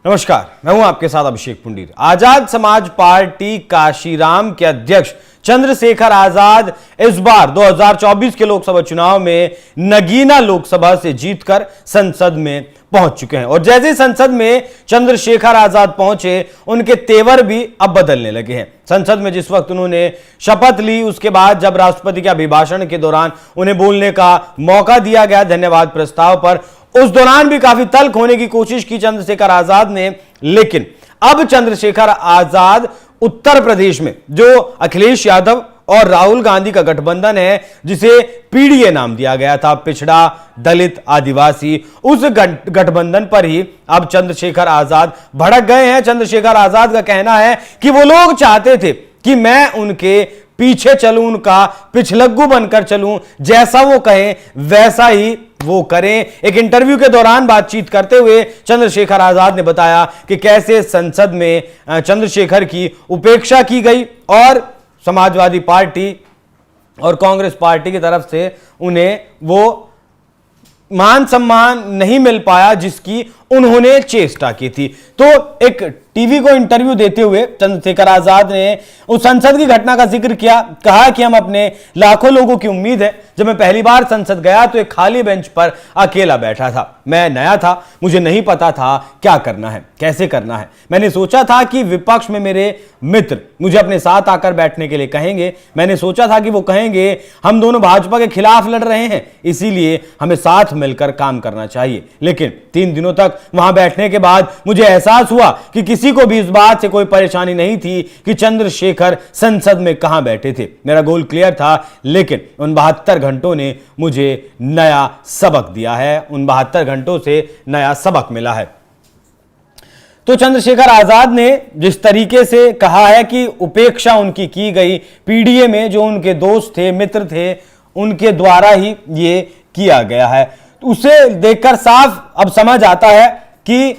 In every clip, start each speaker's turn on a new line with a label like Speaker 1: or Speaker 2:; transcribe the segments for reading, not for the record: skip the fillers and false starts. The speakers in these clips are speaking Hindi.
Speaker 1: नमस्कार, मैं हूं आपके साथ अभिषेक पुंडीर। आजाद समाज पार्टी काशीराम के अध्यक्ष चंद्रशेखर आजाद इस बार 2024 के लोकसभा चुनाव में नगीना लोकसभा से जीतकर संसद में पहुंच चुके हैं और जैसे संसद में चंद्रशेखर आजाद पहुंचे, उनके तेवर भी अब बदलने लगे हैं। संसद में जिस वक्त उन्होंने शपथ ली, उसके बाद जब राष्ट्रपति के अभिभाषण के दौरान उन्हें बोलने का मौका दिया गया धन्यवाद प्रस्ताव पर, उस दौरान भी काफी तल्ख होने की कोशिश की चंद्रशेखर आजाद ने। लेकिन अब चंद्रशेखर आजाद उत्तर प्रदेश में जो अखिलेश यादव और राहुल गांधी का गठबंधन है, जिसे पीडीए नाम दिया गया था, पिछड़ा दलित आदिवासी, उस गठबंधन पर ही अब चंद्रशेखर आजाद भड़क गए हैं। चंद्रशेखर आजाद का कहना है कि वो लोग चाहते थे कि मैं उनके पीछे चलूं, उनका पिछलग्गू बनकर चलूं, जैसा वो कहें वैसा ही वो करें। एक इंटरव्यू के दौरान बातचीत करते हुए चंद्रशेखर आजाद ने बताया कि कैसे संसद में चंद्रशेखर की उपेक्षा की गई और समाजवादी पार्टी और कांग्रेस पार्टी की तरफ से उन्हें वो मान सम्मान नहीं मिल पाया जिसकी उन्होंने चेष्टा की थी। तो एक टीवी को इंटरव्यू देते हुए चंद्रशेखर आजाद ने उस संसद की घटना का जिक्र किया, कहा कि हम अपने लाखों लोगों की उम्मीद है। जब मैं पहली बार संसद गया तो एक खाली बेंच पर अकेला बैठा था, मैं नया था, मुझे नहीं पता था क्या करना है, कैसे करना है। मैंने सोचा था कि विपक्ष में मेरे मित्र मुझे अपने साथ आकर बैठने के लिए कहेंगे। मैंने सोचा था कि वो कहेंगे हम दोनों भाजपा के खिलाफ लड़ रहे हैं, इसीलिए हमें साथ मिलकर काम करना चाहिए। लेकिन 3 दिनों तक वहां बैठने के बाद मुझे एहसास हुआ कि किसी को भी इस बात से कोई परेशानी नहीं थी कि चंद्रशेखर संसद में कहां बैठे थे। मेरा गोल क्लियर था, लेकिन उन 72 घंटों ने मुझे नया सबक दिया है, उन 72 घंटों से नया सबक मिला है। तो चंद्रशेखर आजाद ने जिस तरीके से कहा है कि उपेक्षा उनकी की गई, पीडीए में जो उनके दोस्त थे, मित्र थे, उनके द्वारा ही ये किया गया है, उसे देखकर साफ अब समझ आता है कि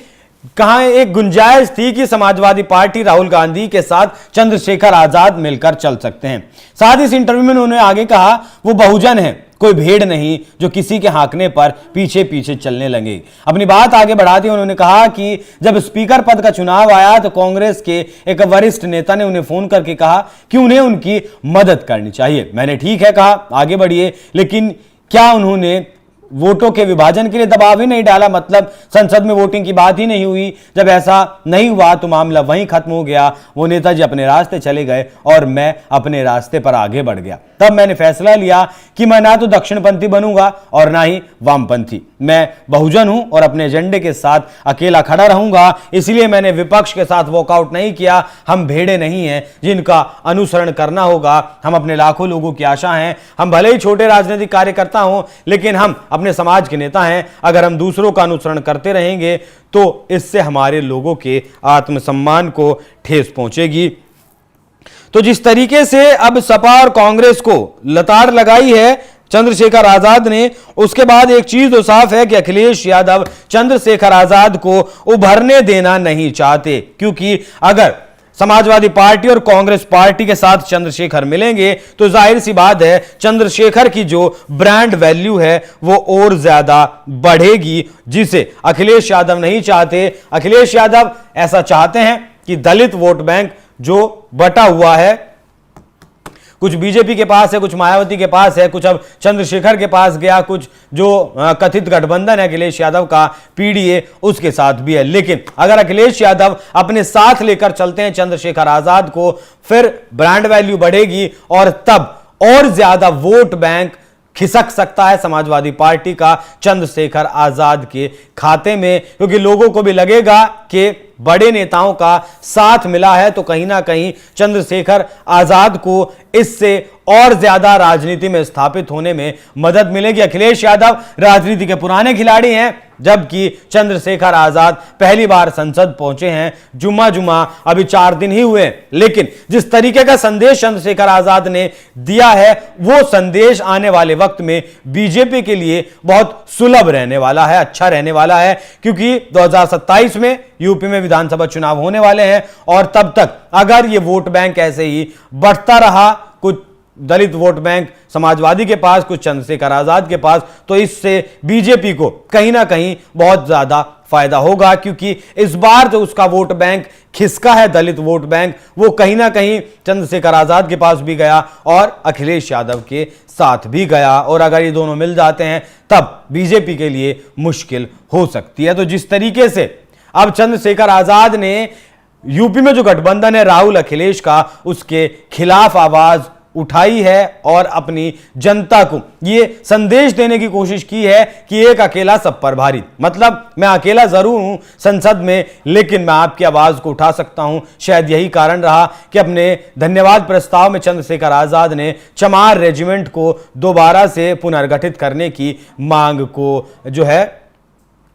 Speaker 1: कहां एक गुंजाइश थी कि समाजवादी पार्टी राहुल गांधी के साथ चंद्रशेखर आजाद मिलकर चल सकते हैं। साथ ही इस इंटरव्यू में उन्होंने आगे कहा वो बहुजन है, कोई भेड़ नहीं जो किसी के हाँकने पर पीछे पीछे चलने लगे। अपनी बात आगे बढ़ाते हुए उन्होंने कहा कि जब स्पीकर पद का चुनाव आया तो कांग्रेस के एक वरिष्ठ नेता ने उन्हें फोन करके कहा कि उन्हें उनकी मदद करनी चाहिए। मैंने ठीक है कहा, आगे बढ़िए। लेकिन क्या उन्होंने वोटों के विभाजन के लिए दबाव ही नहीं डाला? मतलब संसद में वोटिंग की बात ही नहीं हुई? जब ऐसा नहीं हुआ तो मामला वहीं खत्म हो गया। वो नेताजी अपने रास्ते चले गए और मैं अपने रास्ते पर आगे बढ़ गया। तब मैंने फैसला लिया कि मैं ना तो दक्षिणपंथी बनूंगा और ना ही वामपंथी। मैं बहुजन हूं और अपने एजेंडे के साथ अकेला खड़ा रहूंगा। इसलिए मैंने विपक्ष के साथ वॉकआउट नहीं किया। हम भेड़े नहीं हैं जिनका अनुसरण करना होगा। हम अपने लाखों लोगों की आशा हैं। हम भले ही छोटे राजनीतिक कार्यकर्ता हों, लेकिन हम अपने समाज के नेता हैं। अगर हम दूसरों का अनुसरण करते रहेंगे तो इससे हमारे लोगों के आत्मसम्मान को ठेस पहुंचेगी। तो जिस तरीके से अब सपा और कांग्रेस को लताड़ लगाई है चंद्रशेखर आजाद ने, उसके बाद एक चीज तो साफ है कि अखिलेश यादव चंद्रशेखर आजाद को उभरने देना नहीं चाहते, क्योंकि अगर समाजवादी पार्टी और कांग्रेस पार्टी के साथ चंद्रशेखर मिलेंगे तो जाहिर सी बात है चंद्रशेखर की जो ब्रांड वैल्यू है वो और ज्यादा बढ़ेगी, जिसे अखिलेश यादव नहीं चाहते। अखिलेश यादव ऐसा चाहते हैं कि दलित वोट बैंक जो बटा हुआ है, कुछ बीजेपी के पास है, कुछ मायावती के पास है, कुछ अब चंद्रशेखर के पास गया, कुछ जो कथित गठबंधन है अखिलेश यादव का पीडीए, उसके साथ भी है। लेकिन अगर अखिलेश यादव अपने साथ लेकर चलते हैं चंद्रशेखर आजाद को, फिर ब्रांड वैल्यू बढ़ेगी और तब और ज्यादा वोट बैंक खिसक सकता है समाजवादी पार्टी का चंद्रशेखर आजाद के खाते में, क्योंकि लोगों को भी लगेगा कि बड़े नेताओं का साथ मिला है तो कहीं ना कहीं चंद्रशेखर आजाद को इससे और ज्यादा राजनीति में स्थापित होने में मदद मिलेगी। अखिलेश यादव राजनीति के पुराने खिलाड़ी हैं, जबकि चंद्रशेखर आजाद पहली बार संसद पहुंचे हैं। जुम्मा अभी 4 दिन ही हुए, लेकिन जिस तरीके का संदेश चंद्रशेखर आजाद ने दिया है वो संदेश आने वाले वक्त में बीजेपी के लिए बहुत सुलभ रहने वाला है, अच्छा रहने वाला है, क्योंकि 2027 में यूपी में विधानसभा चुनाव होने वाले हैं और तब तक अगर ये वोट बैंक ऐसे ही बढ़ता रहा, कुछ दलित वोट बैंक समाजवादी के पास, कुछ चंद्रशेखर आजाद के पास, तो इससे बीजेपी को कहीं ना कहीं बहुत ज्यादा फायदा होगा, क्योंकि इस बार जो उसका वोट बैंक खिसका है, दलित वोट बैंक, वो कहीं ना कहीं चंद्रशेखर आजाद के पास भी गया और अखिलेश यादव के साथ भी गया। और अगर ये दोनों मिल जाते हैं तब बीजेपी के लिए मुश्किल हो सकती है। तो जिस तरीके से अब चंद्रशेखर आजाद ने यूपी में जो गठबंधन है राहुल अखिलेश का, उसके खिलाफ आवाज उठाई है और अपनी जनता को यह संदेश देने की कोशिश की है कि एक अकेला सब पर भारी, मतलब मैं अकेला जरूर हूं संसद में, लेकिन मैं आपकी आवाज को उठा सकता हूं। शायद यही कारण रहा कि अपने धन्यवाद प्रस्ताव में चंद्रशेखर आजाद ने चमार रेजिमेंट को दोबारा से पुनर्गठित करने की मांग को जो है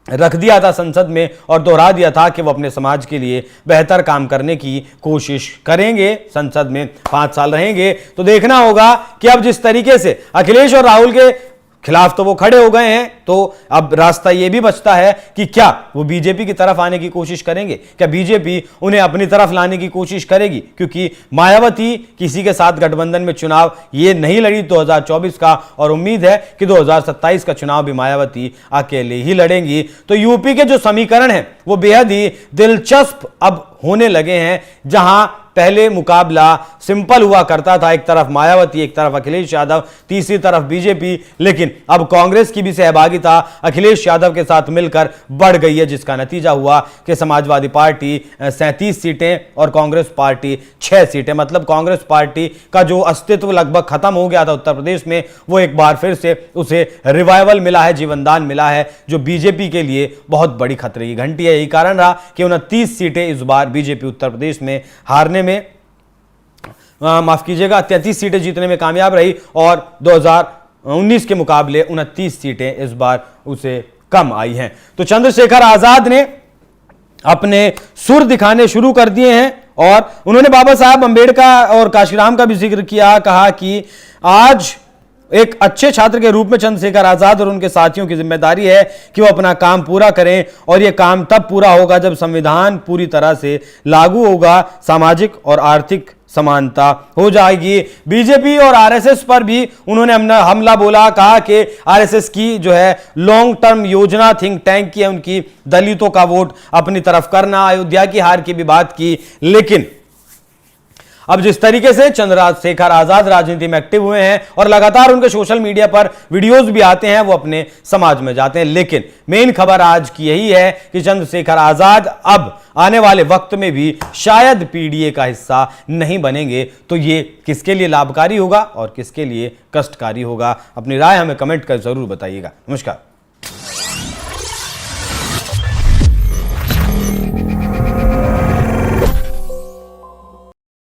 Speaker 1: रख दिया था संसद में और दोहरा दिया था कि वो अपने समाज के लिए बेहतर काम करने की कोशिश करेंगे। संसद में 5 साल रहेंगे तो देखना होगा कि अब जिस तरीके से अखिलेश और राहुल के खिलाफ तो वो खड़े हो गए हैं, तो अब रास्ता ये भी बचता है कि क्या वो बीजेपी की तरफ आने की कोशिश करेंगे, क्या बीजेपी उन्हें अपनी तरफ लाने की कोशिश करेगी, क्योंकि मायावती किसी के साथ गठबंधन में चुनाव ये नहीं लड़ी 2024 का, और उम्मीद है कि 2027 का चुनाव भी मायावती अकेले ही लड़ेंगी। तो यूपी के जो समीकरण हैं वो बेहद ही दिलचस्प अब होने लगे हैं, जहां पहले मुकाबला सिंपल हुआ करता था, एक तरफ मायावती, एक तरफ अखिलेश यादव, तीसरी तरफ बीजेपी, लेकिन अब कांग्रेस की भी सहभागिता अखिलेश यादव के साथ मिलकर बढ़ गई है, जिसका नतीजा हुआ कि समाजवादी पार्टी 37 सीटें और कांग्रेस पार्टी 6 सीटें, मतलब कांग्रेस पार्टी का जो अस्तित्व लगभग खत्म हो गया था उत्तर प्रदेश में, वो एक बार फिर से उसे रिवाइवल मिला है, जीवनदान मिला है, जो बीजेपी के लिए बहुत बड़ी खतरे की घंटी है। यही कारण रहा कि 29 सीटें इस बार बीजेपी उत्तर प्रदेश में हारने में माफ कीजिएगा 33 सीटें जीतने में कामयाब रही और 2019 के मुकाबले 29 सीटें इस बार उसे कम आई हैं। तो चंद्रशेखर आजाद ने अपने सुर दिखाने शुरू कर दिए हैं और उन्होंने बाबा साहब अंबेडकर और काशीराम का भी जिक्र किया, कहा कि आज एक अच्छे छात्र के रूप में चंद्रशेखर आजाद और उनके साथियों की जिम्मेदारी है कि वो अपना काम पूरा करें, और यह काम तब पूरा होगा जब संविधान पूरी तरह से लागू होगा, सामाजिक और आर्थिक समानता हो जाएगी। बीजेपी और आरएसएस पर भी उन्होंने हमला बोला, कहा कि आरएसएस की जो है लॉन्ग टर्म योजना थिंक टैंक की है उनकी, दलितों का वोट अपनी तरफ करना, अयोध्या की हार की भी बात की। लेकिन अब जिस तरीके से चंद्रशेखर आजाद राजनीति में एक्टिव हुए हैं और लगातार उनके सोशल मीडिया पर वीडियोस भी आते हैं, वो अपने समाज में जाते हैं, लेकिन मेन खबर आज की यही है कि चंद्रशेखर आजाद अब आने वाले वक्त में भी शायद पीडीए का हिस्सा नहीं बनेंगे। तो ये किसके लिए लाभकारी होगा और किसके लिए कष्टकारी होगा? अपनी राय हमें कमेंट कर जरूर बताइएगा। नमस्कार।